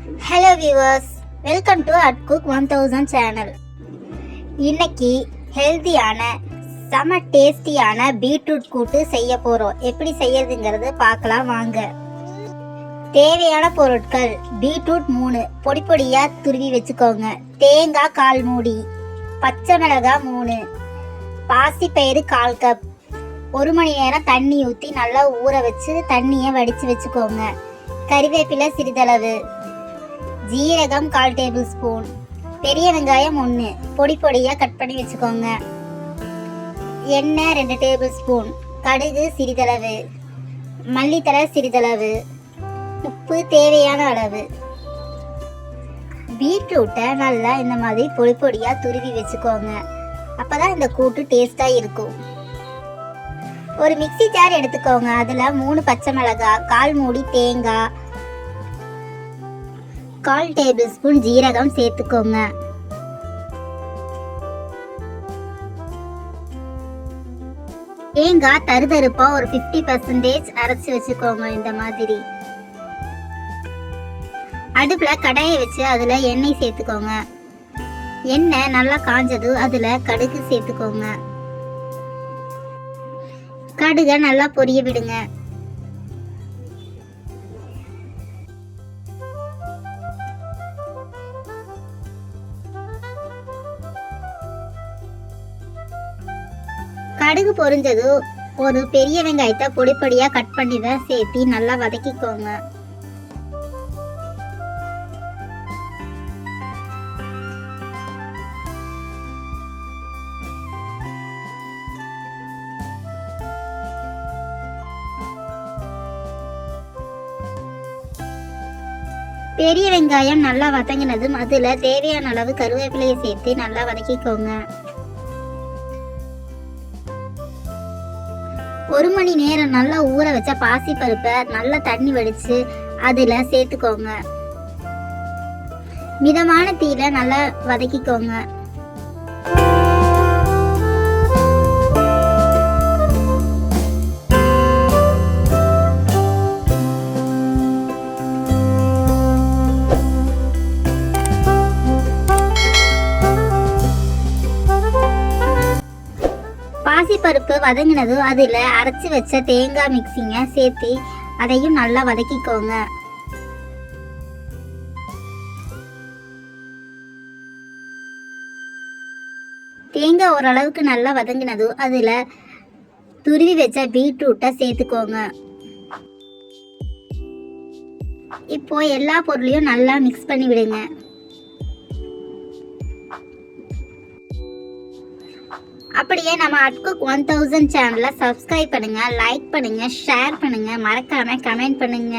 Hello viewers, welcome to at cook 1000 channel. இன்னைக்கு ஹெல்தியான செம டேஸ்டியான பீட்ரூட் கூட்டு செய்ய போறோம். எப்படி செய்யறதுங்கிறது பார்க்கலாம் வாங்க. தேவையான பொருட்கள்: பீட்ரூட் 3 பொடி பொடியா துருவி வச்சுக்கோங்க, தேங்காய் 1/4 மூடி, பச்சை மிளகாய் 3, பாசிப்பயிறு 1/4 கப், 1 மணி நேரம் தண்ணி ஊற்றி நல்லா ஊற வச்சு தண்ணியை வடித்து வச்சுக்கோங்க, கறிவேப்பிலை சிறிதளவு, ஜீரகம் 1/4 டேபிள் ஸ்பூன், பெரிய வெங்காயம் 1 பொடி பொடியாக கட் பண்ணி வச்சுக்கோங்க, எண்ணெய் 2 டேபிள் ஸ்பூன், கடுகு சிறிதளவு, மல்லித்தழை சிறிதளவு, உப்பு தேவையான அளவு. பீட்ரூட்டை நல்லா இந்த மாதிரி பொடி பொடியாக துருவி வச்சுக்கோங்க, அப்போ தான் இந்த கூட்டு டேஸ்ட்டாக இருக்கும். ஒரு மிக்ஸி ஜார் எடுத்துக்கோங்க, அதில் 3 பச்சை மிளகாய், 1/4 மூடி தேங்காய், 1/4 டேபிள் ஸ்பூன் ஜீரகம் சேர்த்துக்கோங்க. தேங்காய் தருதருப்பா ஒரு 50% அரைச்சி வச்சுக்கோங்க. இந்த மாதிரி அடுப்புல கடாயை வச்சு அதுல எண்ணெய் சேர்த்துக்கோங்க. எண்ணெய் நல்லா காஞ்சது அதுல கடுகு சேர்த்துக்கோங்க. கடுகை நல்லா பொரிய விடுங்க. கடுகு பொரிஞ்சது ஒரு பெரிய வெங்காயத்தை பொடி பொடியா கட் பண்ணி தான் சேர்த்து நல்லா வதக்கிக்கோங்க. பெரிய வெங்காயம் நல்லா வதங்கினதும் அதுல தேவையான அளவு கருவேப்பிலையை சேர்த்து நல்லா வதக்கிக்கோங்க. 1 மணி நேரம் நல்லா ஊற வச்ச பாசி பருப்பை நல்லா தண்ணி வடிச்சு அதுல சேர்த்துக்கோங்க. மிதமான தீயில நல்லா வதக்கிக்கோங்க. பாசிப்பருப்பு வதங்கினதும் அதில் அரைச்சி வச்ச தேங்காய் மிக்சிங்க சேர்த்து அதையும் நல்லா வதக்கிக்கோங்க. தேங்காய் ஓரளவுக்கு நல்லா வதங்கினதும் அதில் துருவி வச்ச பீட்ரூட்டை சேர்த்துக்கோங்க. இப்போ எல்லா பொருளையும் நல்லா மிக்ஸ் பண்ணி விடுங்க. அப்படியே நம்ம at cook 1000 சேனலை சப்ஸ்கிரைப் பண்ணுங்க, லைக் பண்ணுங்க, ஷேர் பண்ணுங்க, மறக்காம கமெண்ட் பண்ணுங்க.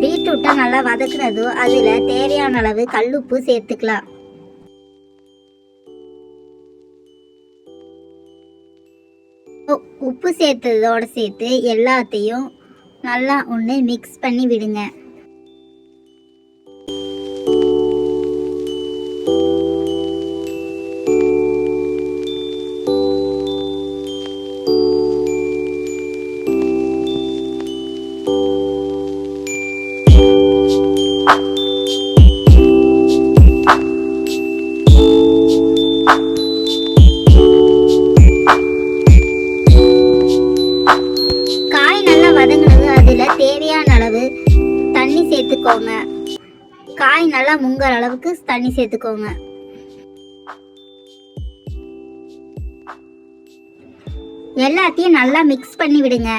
பீட்ரூட்டை நல்லா வதக்குனது அதுல தேவையான அளவு கல்லுப்பு சேர்த்துக்கலாம். உப்பு சேர்த்ததோடு சேர்த்து எல்லாத்தையும் நல்லா ஒன்று மிக்ஸ் பண்ணி விடுங்க. தேவையான அளவு தண்ணி சேர்த்துக்கோங்க. காய் நல்லா முங்குற அளவுக்கு தண்ணி சேர்த்துக்கோங்க. எல்லாத்தையும் நல்லா மிக்ஸ் பண்ணி விடுங்க.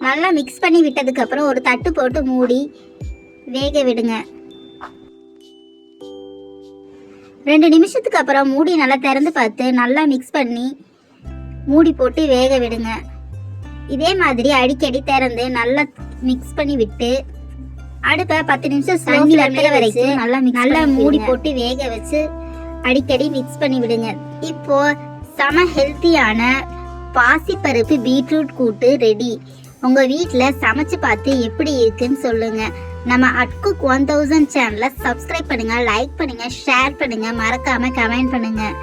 நல்லா மிக்ஸ் பண்ணி விட்டதுக்கு அப்புறம் ஒரு தட்டு போட்டு மூடி வேக விடுங்க. 2 நிமிஷத்துக்கு அப்புறம் மூடி நல்லா திறந்து பார்த்து நல்லா மிக்ஸ் பண்ணி மூடி போட்டு வேக விடுங்க. இதே மாதிரி அடிக்கடி திறந்து நல்லா மிக்ஸ் பண்ணி விட்டு அடுப்பை 10 நிமிஷம் தண்ணி வத்துற வரைக்கும் நல்லா மூடி போட்டு வேக வச்சு அடிக்கடி மிக்ஸ் பண்ணி விடுங்க. இப்போ செம ஹெல்த்தியான பாசிப்பருப்பு பீட்ரூட் கூட்டு ரெடி. உங்கள் வீட்டில் சமைச்சு பார்த்து எப்படி இருக்குன்னு சொல்லுங்கள். நம்ம அட்குக் 1000 சேனலை சப்ஸ்கிரைப் பண்ணுங்கள், லைக் பண்ணுங்கள், ஷேர் பண்ணுங்கள், மறக்காமல் கமெண்ட் பண்ணுங்கள்.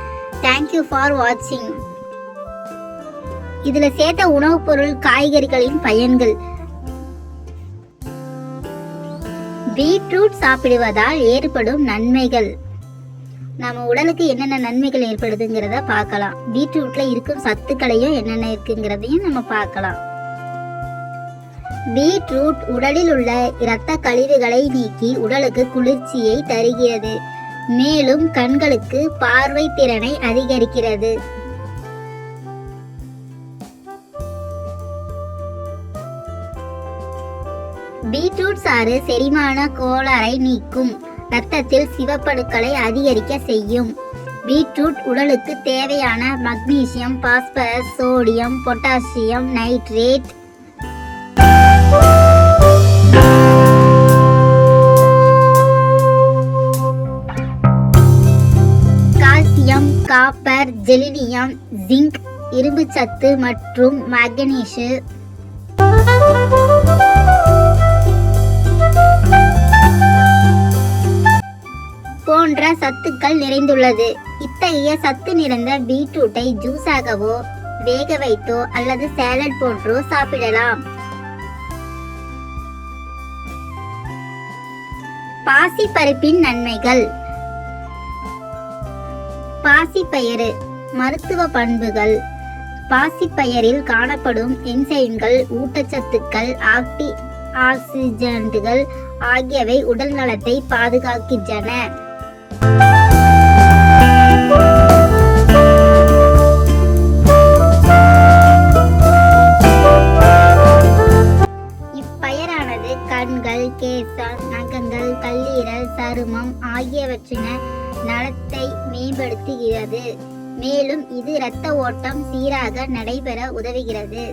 தேங்க்யூ ஃபார் வாட்சிங். இதில் சேர்த்த உணவுப் பொருள் காய்கறிகளின் பயன்கள். பீட்ரூட் சாப்பிடுவதால் ஏற்படும் நன்மைகள். நம்ம உடலுக்கு என்னென்ன நன்மைகள் ஏற்படுதுங்கிறத பார்க்கலாம். பீட்ரூட்ல இருக்கும் சத்துக்களையும் என்னென்ன இருக்குங்கிறதையும் நம்ம பார்க்கலாம். பீட்ரூட் உடலில் உள்ள இரத்த கழிவுகளை நீக்கி உடலுக்கு குளிர்ச்சியை தருகிறது. மேலும் கண்களுக்கு பார்வை திறனை அதிகரிக்கிறது. பீட்ரூட் சாறு செரிமான கோளாறை நீக்கும். இரத்தத்தில் சிவப்பணுக்களை அதிகரிக்க செய்யும். பீட்ரூட் உடலுக்கு தேவையான magnesium, phosphorus, sodium, potassium, nitrate, calcium, copper, selenium, zinc, இரும்புச்சத்து மற்றும் மாங்கனீசு போன்ற சத்துக்கள் நிறைந்துள்ளது. இத்தகைய சத்து நிறைந்த பீட்ரூட்டை ஜூஸாகவோ வேக வைத்தோ அல்லது சாலட் போன்றோ சாப்பிடலாம். பாசிப்பருப்பின் நன்மைகள். பாசிப்பயிறு மருத்துவ பண்புகள். பாசிப்பயிரில் காணப்படும் என்சைம்கள், ஊட்டச்சத்துக்கள், ஆன்டி ஆக்சிடென்ட்கள் ஆகியவை உடல் நலத்தை பாதுகாக்கின்றன. இப்பயரானது கண்கள், கேசம், நகங்கள், கல்லீரல், சருமம் ஆகியவற்றின் நலத்தை மேம்படுத்துகிறது. மேலும் இது இரத்த ஓட்டம் சீராக நடைபெற உதவுகிறது.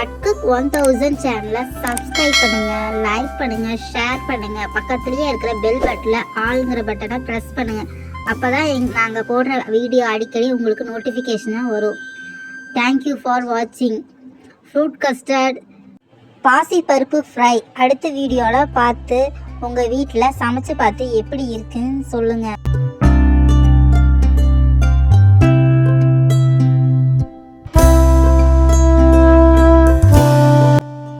அட்குக் 1000 சேனலை சப்ஸ்கிரைப் பண்ணுங்க, லைக் பண்ணுங்க, ஷேர் பண்ணுங்க. பக்கத்துலயே இருக்கிற பெல் பட்டன்ல ஆல்ங்கிற பட்டனை பிரஸ் பண்ணுங்க. அப்பதான் நாங்கள் போடுற வீடியோ அடிக்கடி உங்களுக்கு நோட்டிஃபிகேஷனாக வரும். தேங்க்யூ ஃபார் வாட்சிங். ஃப்ரூட் கஸ்டர்ட், பாசிப்பருப்பு ஃப்ரை அடுத்த வீடியோவில் பார்த்து உங்கள் வீட்டில் சமைச்சு பார்த்து எப்படி இருக்குன்னு சொல்லுங்கள்.